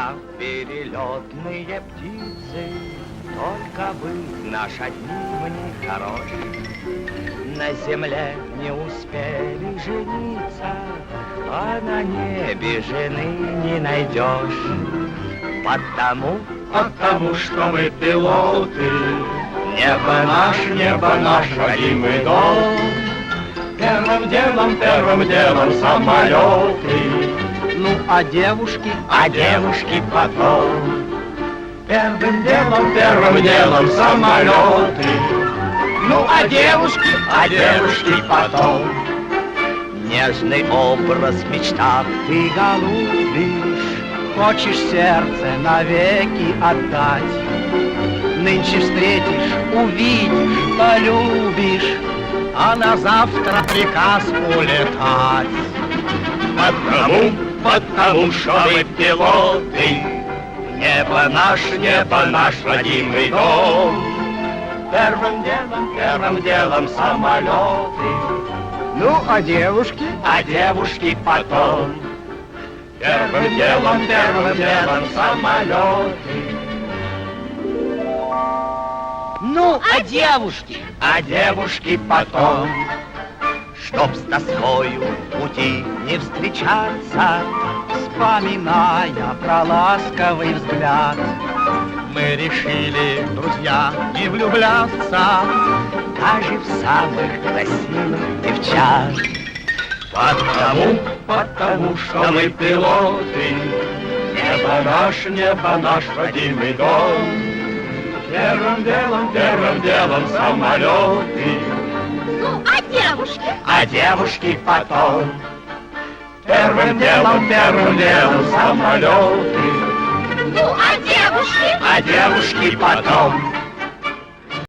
Небеса, перелетные птицы, только вы наш одним не хорош. На земле не успели жениться, а на небе жены не найдешь. Потому что мы пилоты, небо наш родимый дом. Первым делом самолеты, Ну, а девушки? потом. Первым делом самолеты, ну а девушки потом. Нежный образ в мечтах ты голубишь, Хочешь сердце навеки отдать. Нынче встретишь, увидишь, полюбишь, а на завтра приказ улетать. Потому что мы пилоты, небо наш родимый дом. Первым делом самолеты, Ну, а девушки? потом. Первым делом самолеты. Ну, а девушки? Потом. Чтоб с тоскою пути не встречаться, Вспоминая про ласковый взгляд, мы решили, друзья, не влюбляться даже в самых красивых девчат. Потому что мы пилоты, небо наш родимый дом. Первым делом самолеты, Ну, а девушки потом. Первым делом самолеты, Ну, а а девушки потом.